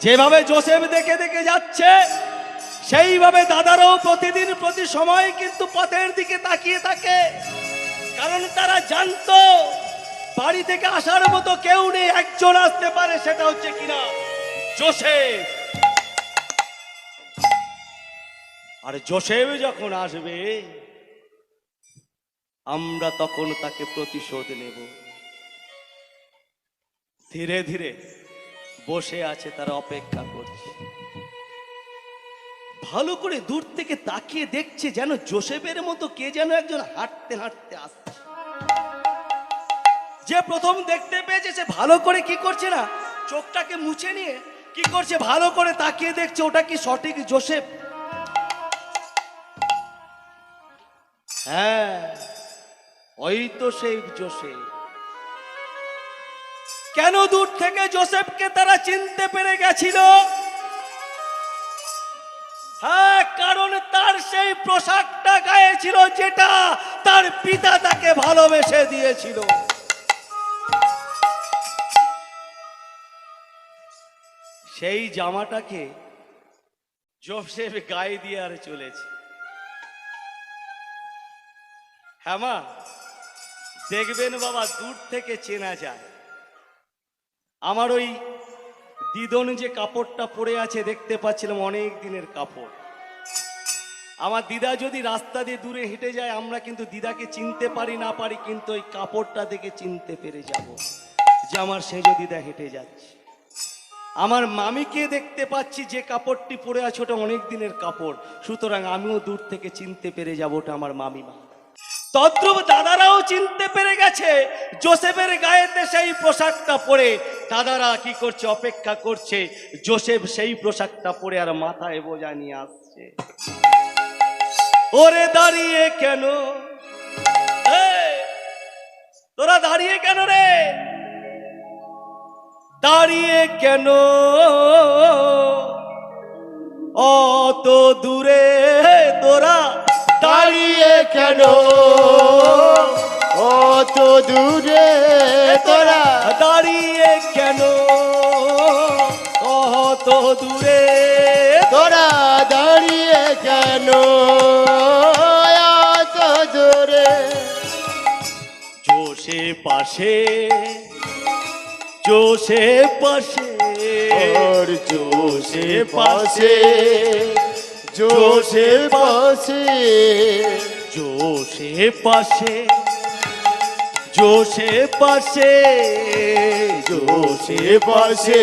যেভাবে জোসেফ দেখে দেখে যাচ্ছে সেইভাবে দাদারাও প্রতিদিন প্রতি সময় কিন্তু পথের দিকে তাকিয়ে থাকে, কারণ তারা জানতো বাড়ি থেকে আসার মতো কেউ নেই, একজন আসতে পারে, সেটা হচ্ছে কিনা জোসেফ। আর জোসেফ যখন আসবে আমরা তখন তাকে প্রতিশোধ নেব। ধীরে ধীরে বসে আছে, তারা অপেক্ষা করছে, ভালো করে দূর থেকে তাকিয়ে দেখছে যেন জোসেফের মতো কে যেন একজন হাঁটতে হাঁটতে আসছে। যে প্রথম দেখতে পেয়েছে সে ভালো করে কি করছে না, চোখটাকে মুছে নিয়ে কি করছে, ভালো করে তাকিয়ে দেখছে ওটা কি সঠিক জোসেফ। হ্যাঁ, ওই তো সেই জোসেফ। কেন দূর থেকে জোসেফকে তারা চিনতে পেরে গেছিল? হ্যাঁ, কারণ তার সেই পোশাকটা গায়ে ছিল যেটা তার পিতা তাকে ভালোবেসে দিয়েছিল। সেই জামাটাকে জোসেফ গায়ে দিয়ে আর চলেছে। হ্যাঁ মা, দেখবেন বাবা, দূর থেকে চেনা যায়। আমার ওই দিদন যে কাপড়টা পরে আছে দেখতে পাচ্ছিলাম, অনেক দিনের কাপড়। আমার দিদা যদি রাস্তা দিয়ে দূরে হেঁটে যায়, আমরা কিন্তু দিদাকে চিনতে পারি না পারি, কিন্তু ওই কাপড়টা দেখে চিনতে পেরে যাব যে আমার সেজ দিদা হেঁটে যাচ্ছে। আমার মামিকে দেখতে পাচ্ছি যে কাপড়টি পরে আছে ওটা অনেক দিনের কাপড়, সুতরাং আমিও দূর থেকে চিনতে পেরে যাব ওটা আমার মামিমা। তদ্রূপ দাদারাও চিনতে পেরে গেছে জোসেফের গায়েতে সেই পোশাকটা পরে। দাদারা কি করছে, অপেক্ষা করছে জোসেফ সেই পোশাকটা পরে আর মাথায় বোঝা নিয়ে আসছে। ওরে দাঁড়িয়ে কেন, তোরা দাঁড়িয়ে কেন রে, দাঁড়িয়ে কেন অত দূরে, তোরা দাঁড়িয়ে কেন অত দূরে, তোরা দাঁড়িয়ে কেন অত দূরে, তোরা দাঁড়িয়ে কেন অত দূরে। জোসে পাশে, জোসে পাশে, ওর জোসে পাশে, জোসে পাশে, জোসে পাশে, জোসে পাশে, জোসে পাশে,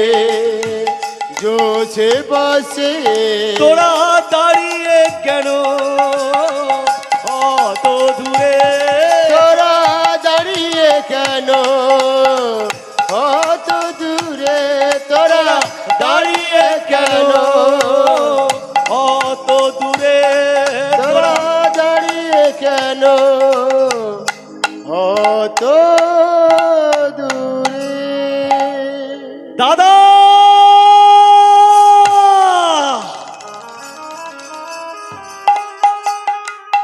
জোসে পাশে। তোরা দাঁড়িয়ে কেন অত দূরে, তোরা দাঁড়িয়ে কেন অত দূরে, তোরা দাঁড়িয়ে কেন অত দূরে, তোরা দাঁড়িয়ে কেন অত দূরে। দাদা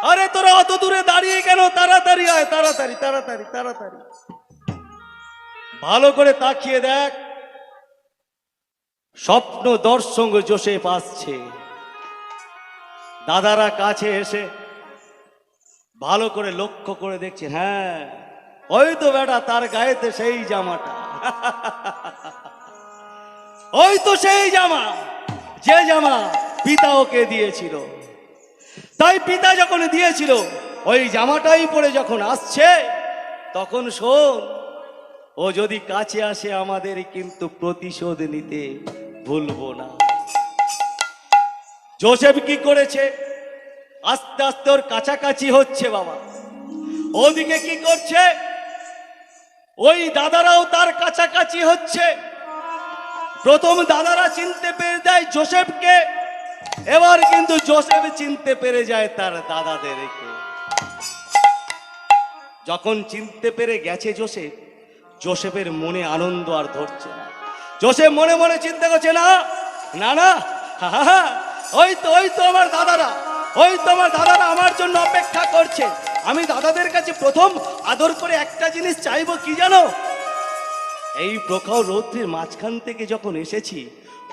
আরে তোরা অত দূরে দাঁড়িয়ে কেন, তাড়াতাড়ি আয়, তাড়াতাড়ি তাড়াতাড়ি তাড়াতাড়ি। ভালো করে তাকিয়ে দেখ, স্বপ্ন দর্শন জোসেফ আসছে। দাদারা কাছে এসে ভালো করে লক্ষ্য করে দেখছে, হ্যাঁ ওই তো বেটা, তার গায়েতে সেই জামাটা, ওই তো সেই জামা, যে জামা পিতা ওকে দিয়েছিল। তাই পিতা যখন দিয়েছিল ওই জামাটাই পরে যখন আসছে, তখন শোন, ও যদি কাছে আসে আমাদের কিন্তু প্রতিশোধ নিতে ভুলবো না। জোসেফ কি করেছে, আস্তে আস্তে ওর কাছাকাছি হচ্ছে বাবা। ওদিকে কি করছে, ওই দাদারাও তার কাছাকাছি হচ্ছে। প্রথম দাদারা চিনতে পেরে যায় জোসেফকে, এবার কিন্তু জোসেফ চিনতে পেরে যায় তার দাদাদেরকে। যখন চিনতে পেরে গেছে জোসেফ, জোসেফের মনে আনন্দ আর ধরছে না। জোসেফ মনে মনে চিন্তা করছে, না না না, ওই তো আমার দাদারা, ওই তো আমার দাদারা আমার জন্য অপেক্ষা করছে। আমি দাদাদের কাছে প্রথম আদর করে একটা জিনিস চাইবো, কি জানো? এই প্রখর রৌদ্রের মাঝখান থেকে যখন এসেছি,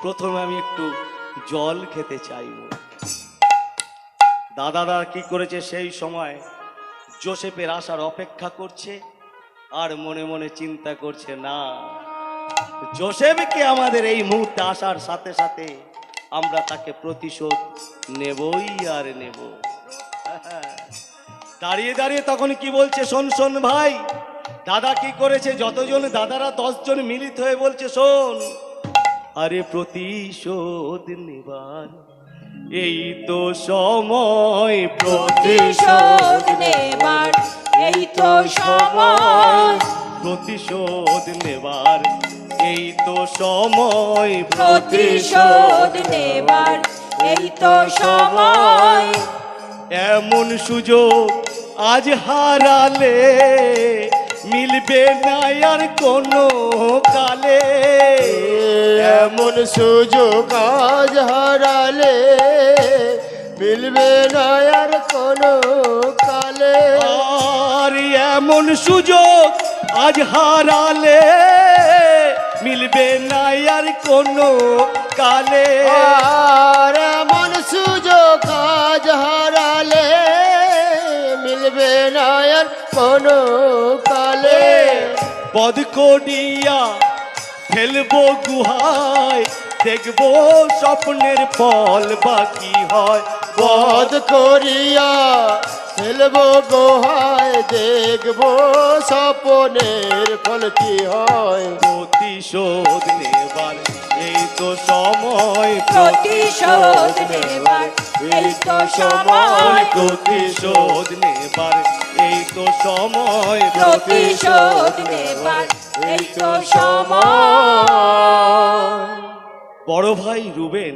প্রথমে আমি একটু জল খেতে চাইব। দাদারা কি করেছে, সেই সময় জোসেফের আসার অপেক্ষা করছে আর মনে মনে চিন্তা করছে, না, জোসেফকে আমাদের এই মুহূর্তে আসার সাথে সাথে আমরা তাকে প্রতিশোধ নেবই আর নেব। দাঁড়িয়ে দাঁড়িয়ে তখন কি বলছে, শোন শোন ভাই, দাদা কি করেছে, যতজন দাদারা 10 জন মিলিত হয়ে বলছে, শোন, আরে প্রতিশোধ নেবার এই তো সময়, প্রতিশোধ নেবার এই তো সময়, প্রতিশোধ নেবার এই তো সময়, প্রতিশোধ নেবার এই তো সময়। এমন সুযোগ আজ হারালে মিলবে না আর কোনো কালে, এমন সুযোগ আজ হারালে মিলবে না আর কোনো কালে। আর এমন সুযোগ আজ হারালে মিলবে না আর কোনো কালে, আর এমন সুযোগ আজ হারালে মিলবে না আর কোনো কালে। বধ করিয়া ফেলবো গুহায়, দেখবো স্বপ্নের ফল বাকি হয়, বধ করিয়া ফেলবো গোহায়, দেখবো স্বপনের ফল কি হয়। প্রতিশোধ নেবার এই তো সময়, প্রতিশোধ নেবার এই তো সময়, প্রতিশোধ নেবার এই তো সময়, প্রতিশোধ নেবার এই তো সময়। বড় ভাই রুবেন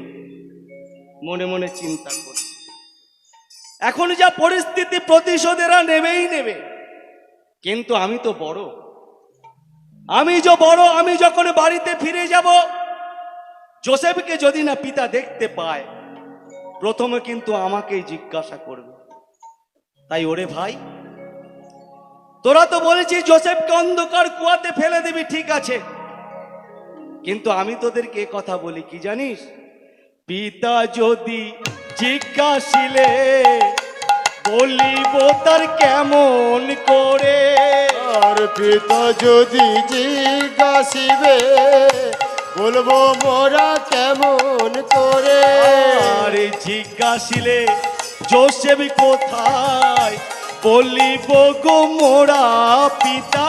মনে মনে চিন্তা করছে, এখন যা পরিস্থিতি প্রতিশোধেরা নেবেই নেবে, কিন্তু আমি তো বড়, আমি যখন বাড়িতে ফিরে যাব, জোসেফকে যদি না পিতা দেখতে পায়, প্রথমে কিন্তু আমাকেই জিজ্ঞাসা করবে। তাই ওরে ভাই, তোরা তো বলেছিস জোসেফকে অন্ধকার কুয়াতে ফেলে দিবি, ঠিক আছে, কিন্তু আমি তোদেরকে এ কথা বলি কি জানিস, পিতা যদি জিজ্ঞাসিলে বলিব তার কেমন করে, আর পিতা যদি জিজ্ঞাসিবে বলবো মোরা কেমন করে। আর জিজ্ঞাসিলে জোসেফ কোথায় বলিব গো মোরা পিতা,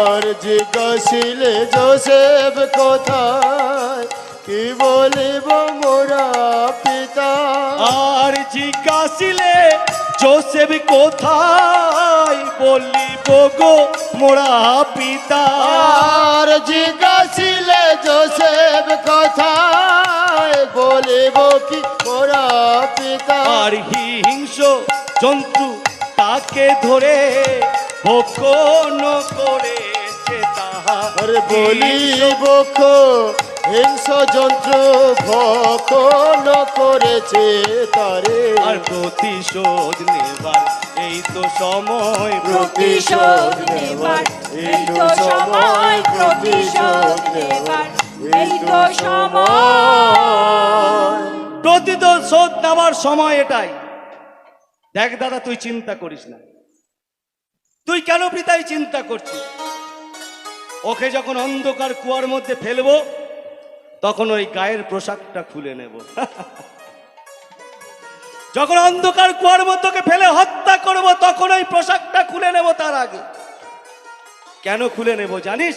আর জিজ্ঞাসিলে জোসেফ কোথায় কি বলিব মোরা পিতা। আর জিজ্ঞাসিলে জোসেফ কোথায় বলিব গো মোরা পিতা, আর জিজ্ঞাসিলে জোসেফ কোথায় বলিব কি মোরা পিতা। আর হিংস জন্তু তাকে ধরে ভক্ষণ করেছে তাহার, আরে বলিব হিংস যন্ত্র ভক্ষণ করেছে তারে। আর প্রতিশোধ নেবার এই তো সময়, প্রতিশোধ নেবার এই তো সময়, প্রতিশোধ নেবার এই তো সময়। প্রতিশোধ নেবার সময় এটাই। দেখ দাদা, তুই চিন্তা করিস না, তুই কেন পিতাই চিন্তা করছিস, ওকে যখন অন্ধকার কুয়ার মধ্যে ফেলবো তখন ওই গায়ের পোশাকটা খুলে নেব, যখন অন্ধকার কুয়ার মধ্যে ওকে ফেলে হত্যা করব তখন ওই পোশাকটা খুলে নেব। তার আগে কেন খুলে নেব জানিস,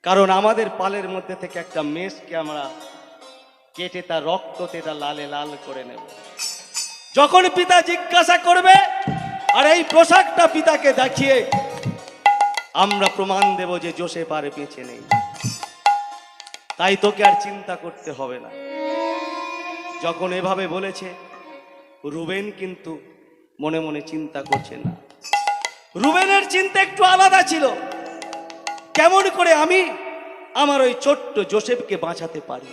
কারণ আমাদের পালের মধ্যে থেকে একটা মেষকে আমরা কেটে তার রক্ততে তা লালে লাল করে নেব। যখন পিতা জিজ্ঞাসা করবে আর এই পোশাকটা পিতাকে দেখিয়ে আমরা প্রমাণ দেব যে জোসেফ আর বেঁচে নেই। তাই তোকে আর চিন্তা করতে হবে না। যখন এভাবে বলেছে, রুবেন কিন্তু মনে মনে চিন্তা করছে না। রুবেনের চিন্তা একটু আলাদা ছিল, কেমন করে আমি আমার ওই ছোট্ট জোসেফকে বাঁচাতে পারি।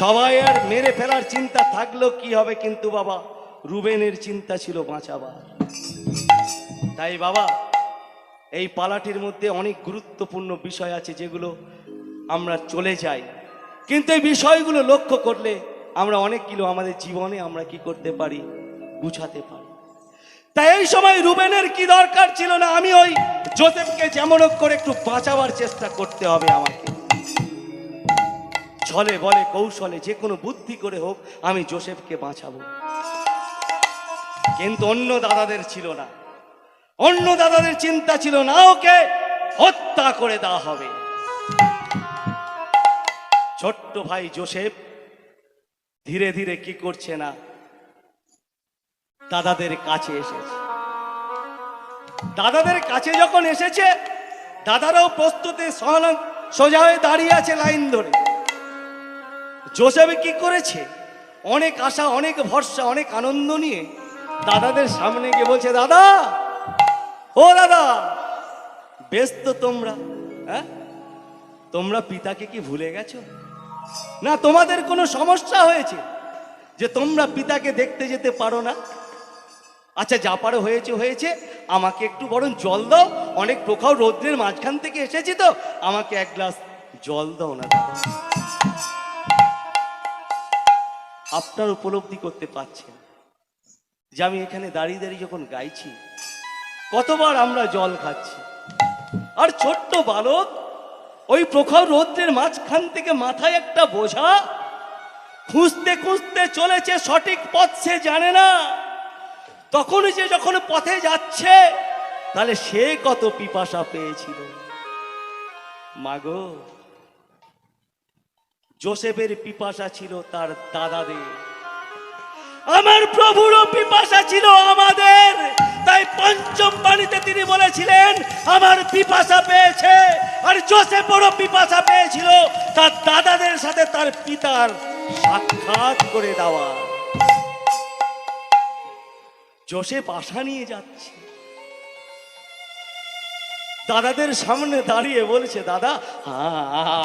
সবাই আর মেরে ফেলার চিন্তা থাকলো কি হবে, কিন্তু বাবা রুবেনের চিন্তা ছিল বাঁচাবার। তাই বাবা এই পালাটির মধ্যে অনেক গুরুত্বপূর্ণ বিষয় আছে যেগুলো আমরা চলে যাই, কিন্তু এই বিষয়গুলো লক্ষ্য করলে আমরা অনেকগুলো আমাদের জীবনে আমরা কি করতে পারি, বুঝাতে পারি। তাই এই সময় রুবেনের কি দরকার ছিল না, আমি ওই যোসেফকে যেমন হোক করে একটু বাঁচাবার চেষ্টা করতে হবে আমাকে। ছলে বলে কৌশলে যে কোনো বুদ্ধি করে হোক আমি যোসেফকে বাঁচাবো। কিন্তু অন্য দাদাদের ছিল না, অন্য দাদাদের চিন্তা ছিল না ওকে হত্যা করে দেওয়া হবে। ছোট্ট ভাই যোসেফ ধীরে ধীরে কি করছে না, দাদাদের কাছে এসেছে। দাদাদের কাছে যখন এসেছে, দাদারাও প্রস্তুতি সোজা হয়ে দাঁড়িয়ে আছে লাইন ধরে। যোসেফ কি করেছে, অনেক আশা, অনেক ভরসা, অনেক আনন্দ নিয়ে দাদাদের সামনে গিয়ে বলছে, দাদা, ও দাদা, ব্যস্ত তোমরা? হ্যাঁ, তোমরা পিতাকে কি ভুলে গেছো? না তোমাদের কোনো সমস্যা হয়েছে যে তোমরা পিতাকে দেখতে যেতে পারো না? আচ্ছা, যা পারো হয়েছে হয়েছে, আমাকে একটু বরং জল দাও, অনেক প্রখর রৌদ্রের মাঝখান থেকে এসেছি তো, আমাকে এক গ্লাস জল দাও না দাদা। আপনার উপলব্ধি করতে পারছেন যে আমি এখানে দাঁড়িয়ে দাঁড়িয়ে যখন গাইছি, কতবার আমরা জল খাচ্ছি, আর ছোট্ট বালক ওই প্রখর রৌদ্রের মাঝখান থেকে মাথায় একটা বোঝা খুঁজতে খুঁজতে চলেছে, সঠিক পথ সে জানে না। তখন যে যখন পথে যাচ্ছে, তাহলে সে কত পিপাসা পেয়েছিল। মাগো, যোসেফের পিপাসা ছিল তার দাদাদের, আমার প্রভুরও পিপাসা ছিল আমাদের। তাই পঞ্চম বাণীতে তিনি বলেছিলেন, আমার পিপাসা পেয়েছে। আর যোসেফেরও পিপাসা পেয়েছিল তার দাদাদের সাথে তার পিতার সাক্ষাৎ করে দেওয়া। যোসেফ আশা নিয়ে যাচ্ছে, দাদাদের সামনে দাঁড়িয়ে বলছে, দাদা,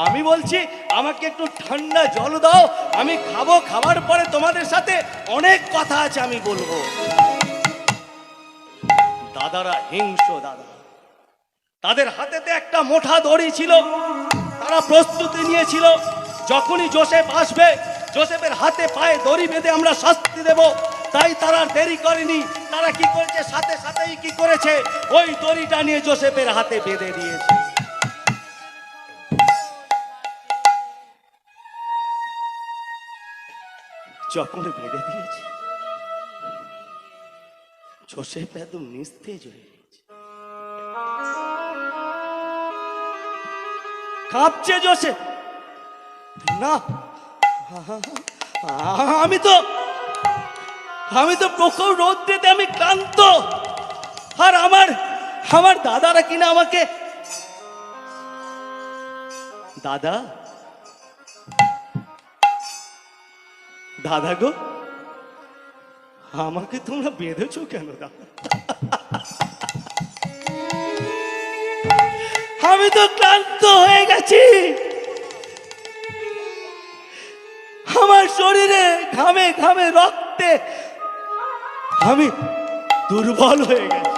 আমি বলছি আমাকে একটু ঠান্ডা জল দাও, আমি খাবো, খাবার পরে তোমাদের সাথে অনেক কথা আছে আমি বলবো। দাদারা হিংস্র দাদা, তাদের হাতেতে একটা মোটা দড়ি ছিল, তারা প্রস্তুতি নিয়েছিল, যখনই যোসেফ আসবে যোসেফের হাতে পায়ে দড়ি বেঁধে আমরা শাস্তি দেব। তাই তারা দেরি করেনি, তারা কি করেছে, সাথে সাথেই কি করেছে, ওই দড়িটা নিয়ে যোসেফের হাতে বেঁধে দিয়েছে। যখন বেঁধে দিয়েছে, যোসেফ একদম নিস্তেজ হয়ে গেছে, কাঁপছে যোসেফ। না, আমি তো প্রখর রৌদ্রেতে আমি ক্লান্ত, আর আমার দাদারা কিনা আমাকে, দাদা, দাদা গো, আমাকে তোমরা বেঁধেছো কেন দাদা? আমি তো ক্লান্ত হয়ে গেছি, আমার শরীরে ঘামে ঘামে রক্তে আমি দুর্বল হয়ে গেছি।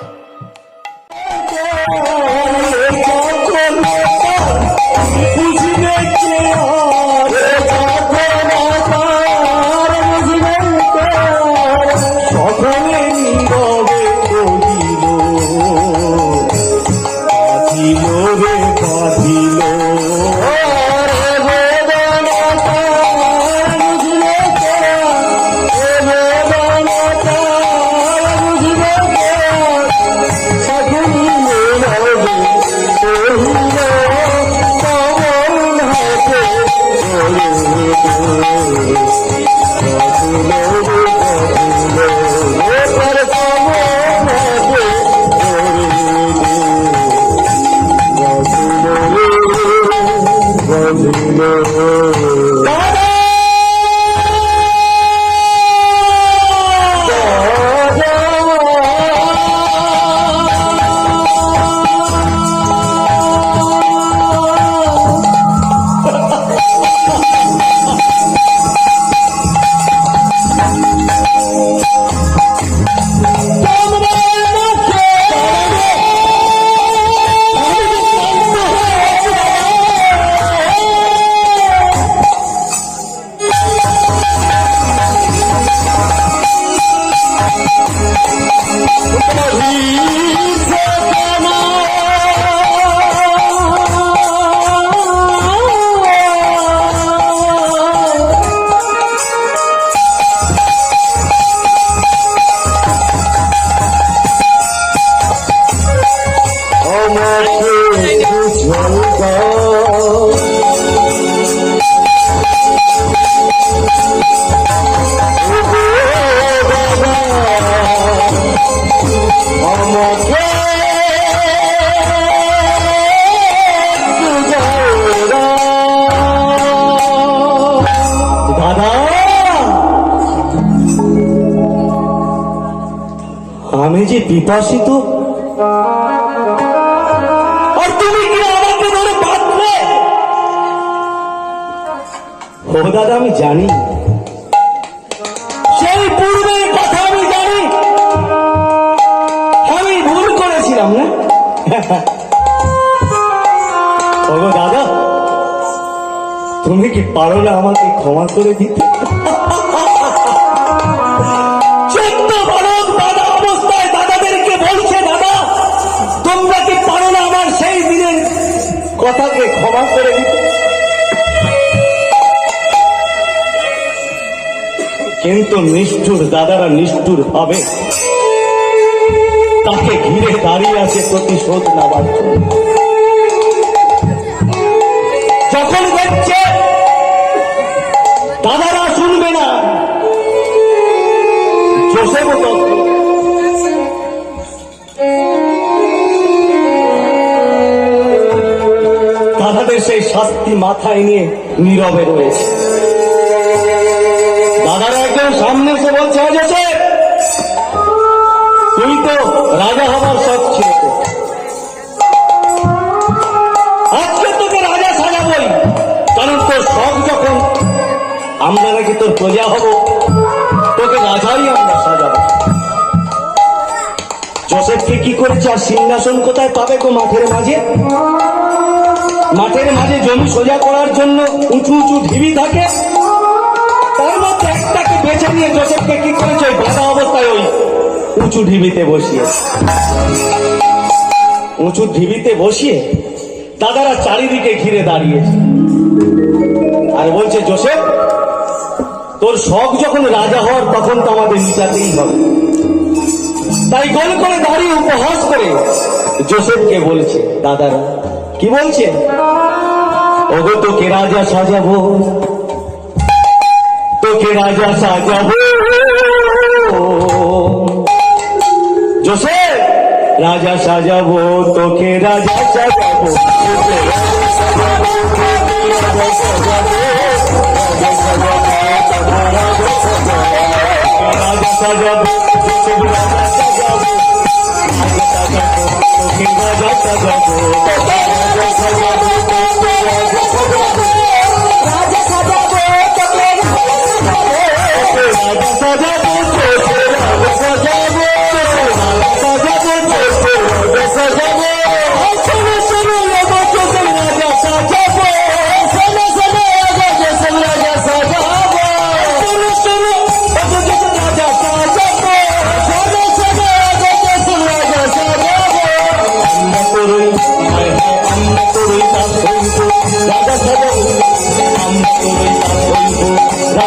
আমি যে পিপাসিত, আর তুমি কি আমাকে ধরে বাঁধলে? ও দাদা, আমি জানি, সেই পূর্বের কথা আমি জানি, আমি ভুল করেছিলাম না। ওগো দাদা, তুমি কি পারো না আমাকে ক্ষমা করে দিতে? চোদ্দ বালক দাদা অবস্থায় দাদাদেরকে বলছে, দাদা তোমরা কি পারো না আমার সেই দিনের কথাকে ক্ষমা করে দিতে? কিন্তু নিষ্ঠুর দাদারা নিষ্ঠুর ভাবে তাকে ঘিরে দাঁড়িয়ে আছে প্রতিশোধ নেওয়ার জন্য। যখন দেখছে দাদারা শুনবে না, জোসেফও তত্ত্ব, দাদাদের সেই শাস্তি মাথায় নিয়ে নীরবে রয়েছে। দাদারা একদম সামনে এসে বলছে, জোসেফ তুই তো রাজা হবার শখ ছিল, আজকে তোকে রাজা সাজাবই, কারণ তোর শখ যখন, আমরা নাকি তোর প্রজা হব, তোকে রাজাই আমরা সাজাবো। জোসেফকে কি করেছে, আর সিংহাসন কোথায় পাবে গো? মাঠের মাঝে, মাঠের মাঝে জমি সোজা করার জন্য উঁচু উঁচু ঢিবি থাকে, তার মধ্যে একটাকে বেছে নিয়ে জোসেফকে কি করেছে, ওই বাঁধা অবস্থায় ওই উঁচু ঢিবিতে বসিয়ে, উঁচু ঢিবিতে বসিয়ে দাদারা চারিদিকে ঘিরে দাঁড়িয়েছে আর বলছে, জোসেফ তোর শখ যখন রাজা হওয়ার, তখন তো আমাদের নিচাতেই হবে। তাই গোল করে দাঁড়িয়ে উপহাস করে জোসেফকে বলছে, দাদারা কি বলছে, ওগো তোকে রাজা সাজাবো, তোকে রাজা সাজাবো, জোসেফ রাজা সাজাবো, তোকে রাজা সাজাবো, তোকে রাজা সাজাবো, রাজা সাজাবো, রাজা সাজাবো, রাজা সাজাবো, জোসেফ রাজা সাজাবো, রাজা সাজাবো, তোকে রাজা সাজাবো, রাজা সাজাবো, তোকে রাজা সাজাবো, রাজা সাজাবো, তোকে রাজা সাজাবো,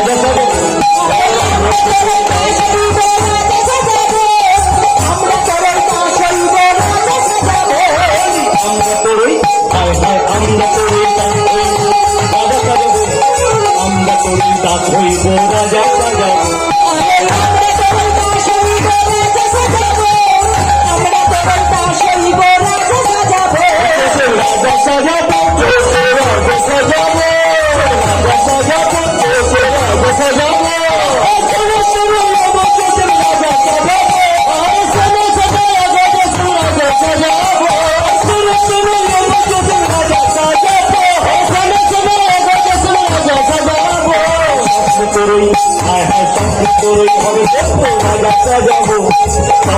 রাজা সাজাবো,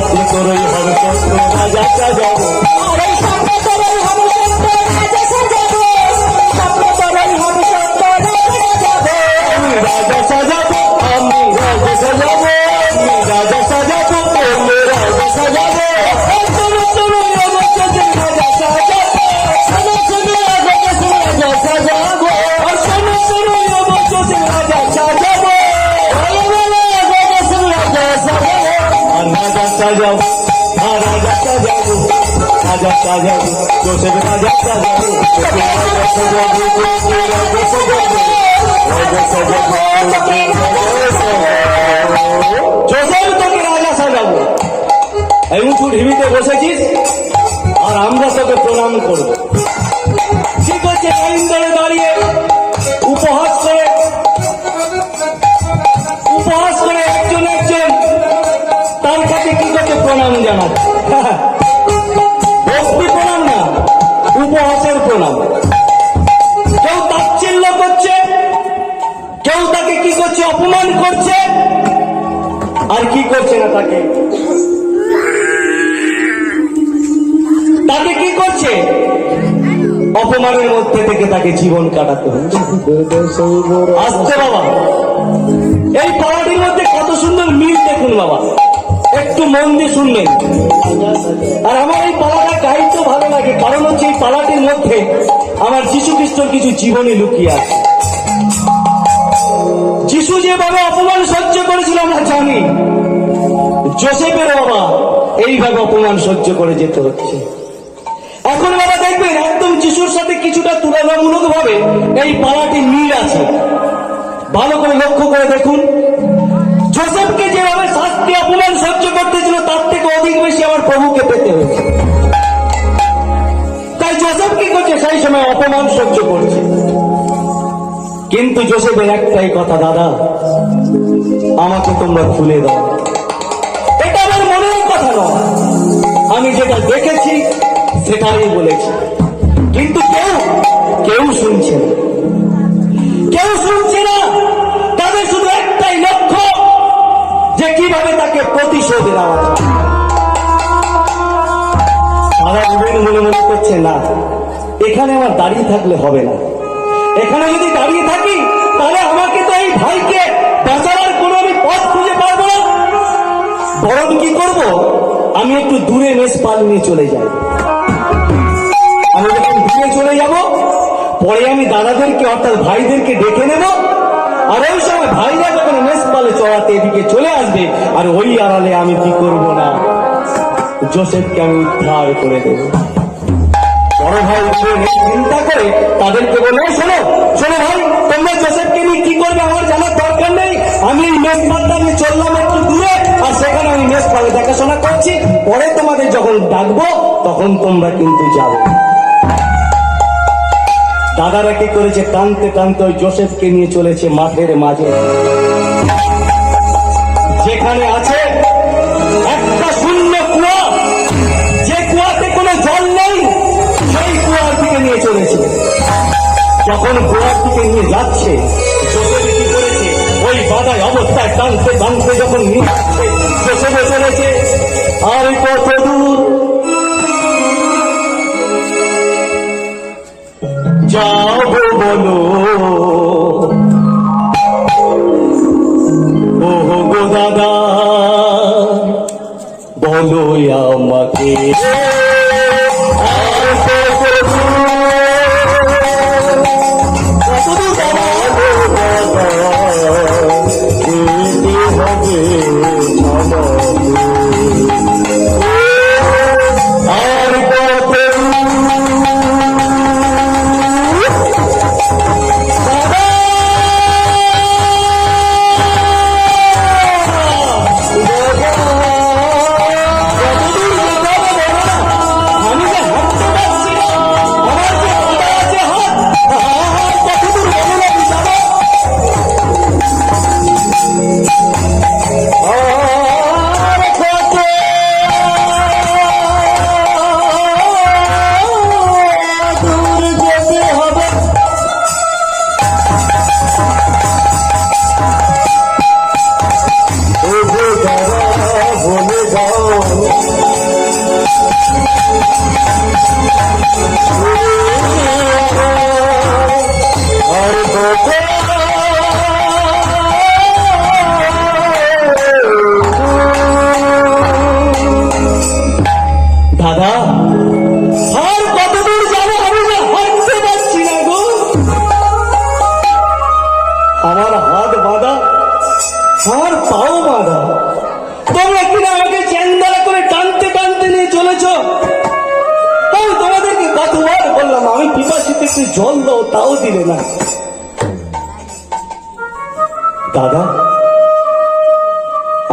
ঢিবিতে বসেছিস আর আমরা তোকে প্রণাম করবো। ঠিক আছে, লাইন ধরে দাঁড়িয়ে উপহাস করে একজন একজন তার কাছে কি করতে প্রণাম জানাবে। করছে? অপমান করছে। আর কি করছে না তাকে? তাকে কি করছে? অপমানের মধ্যে থেকে তাকে জীবন কাটাতে হচ্ছে। আসতে বাবা, এই পাড়াটির মধ্যে কত সুন্দর মিল দেখুন বাবা, একটু মন দিয়ে শুনবেন। আর আমার এই পাড়াটা গাইতে ভালো লাগে, কারণ হচ্ছে এই পাড়াটির মধ্যে আমার যীশু খ্রিস্টর কিছু জীবনী লুকিয়ে আছে। যিশু যেভাবে অপমান সহ্য করেছিল আমরা জানি, যোসেফের বাবা এইভাবে অপমান সহ্য করে যেতে হচ্ছে। এখন বাবা দেখবেন একদম যিশুর সাথে কিছুটা তুলনামূলক ভাবে এই পাড়াটি মিল আছে। ভালো করে লক্ষ্য করে দেখুন, যোসেফকে যেভাবে শাস্তি অপমান সহ্য করতেছিল তার থেকে অধিক বেশি আমার প্রভুকে পেতে হয়েছে। তাই যোসেফ কি করছে? সেই সময় অপমান সহ্য করছে। কিন্তু যোসেফের একটাই কথা, দাদা আমাকে তোমরা খুলে দাও। এটা আমার মনের কথা নয়, আমি যেটা দেখেছি সেটাই বলেছি। কিন্তু কেউ শুনছে না, কেউ শুনছে না। তাদের শুধু একটাই লক্ষ্য যে কিভাবে তাকে প্রতিশোধ দেওয়া যায়। সারা জীবন মনে মনে করছে না, এখানে আমার দাঁড়িয়ে থাকলে হবে না। এখানে যদি দাঁড়িয়ে থাকি তাহলে আমাকে তো এই ভাইকে বাঁচাবার কোনো আমি পথ খুঁজে পারবো না। বরং কি করব, আমি একটু দূরে মেষপাল নিয়ে চলে যাই। আমি যখন দূরে চলে যাব, পরে আমি দাদাদেরকে অর্থাৎ ভাইদেরকে ডেকে নেব। আর ওই সময় ভাইরা যখন মেষপালে চড়াতে এদিকে চলে আসবে, আর ওই আড়ালে আমি কি করব না, যোসেফকে আমি উদ্ধার করে দেব। বড় ভাই চিন্তা করে তাদেরকে বলে, শোনো শোনো ভাই, তোমরা যোসেফকে নিয়ে কি করবে আমার জানার দরকার নেই। আমি এই মেষপালটা আমি চললাম একটু দূরে, আর সেখানে আমি মেষপালে দেখাশোনা করছি। পরে তোমাদের যখন ডাকবো তখন তোমরা কিন্তু যাবে। দাদারা কি করেছে? টানতে টানতে ওই যোসেফকে নিয়ে চলেছে মাঠের মাঝে, যেখানে আছে একটা শূন্য কুয়া, যে কুয়াতে কোনো জল নেই, সেই কুয়ার দিকে নিয়ে চলেছে। যখন কুয়ার দিকে নিয়ে যাচ্ছে, যোসেফ কি করেছে? ওই বাধায় অবস্থায় টানতে টানতে যখন নিয়ে যাচ্ছে, যোসেফে চলেছে আর কত দূর যাবো বলো, ও গো দাদা বলো আমাকে। দাদা আর কত দূর যাবো? আমি না হাঁটতে পারছি না গো, আমার হাত বাঁধা, আমার পাও বাঁধা। তোমরা কিনা আমাকে চ্যান্দালা করে টানতে টানতে নিয়ে চলেছ। আমি তোমাদেরকে কতবার বললাম আমি পিপাসিত, একটু জল দাও, তাও দিলে না। দাদা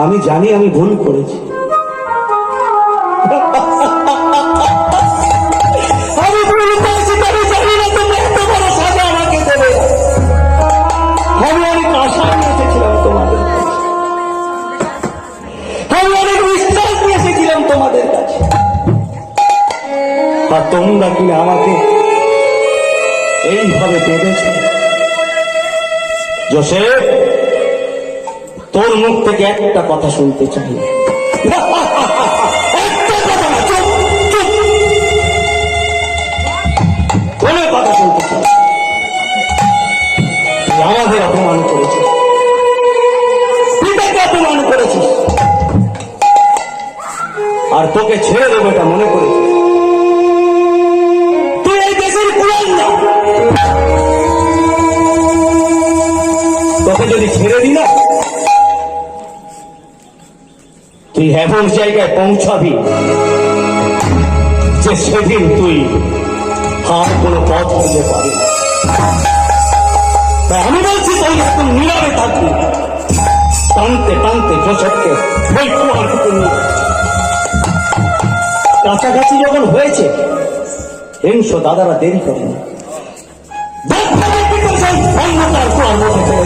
আমি জানি আমি ভুল করেছি, আমি ভুল করেছি, তবে জানি না তোমরা এত বড় সাজা আমাকে দেবে। আমি অনেক আশা নিয়ে এসেছিলাম তোমাদের কাছে, আমি অনেক বিশ্বাস নিয়ে এসেছিলাম তোমাদের কাছে, আর তোমরা কিনা আমাকে এইভাবে বেঁধেছ। যোসেফ তোর মুখ থেকে একটা কথা শুনতে চাই। একটা কথা না, চুপ চুপ, কোনো কথা শুনতে চাই। তুই আমাদের অপমান করেছিস, পিতাকে অপমান করেছিস, আর তোকে ছেড়ে দেবো এটা মনে করেছিস। তুই এই দেশের কুলাঙ্গা, তোকে যদি ছেড়ে দিই না, তুই এমন জায়গায় পৌঁছাবি যে সেদিন তুই আর কোনো পথ খুঁজে পাবি না। তাই আমি বলছি তুই একটু নীরবে থাকবি। টানতে টানতে জোসেফকে ওই কুয়ার থেকে নিয়ে কাছাকাছি যখন হয়েছে, হিংস দাদারা দেরি করেনি, অন্ধকার কুয়ার মধ্যে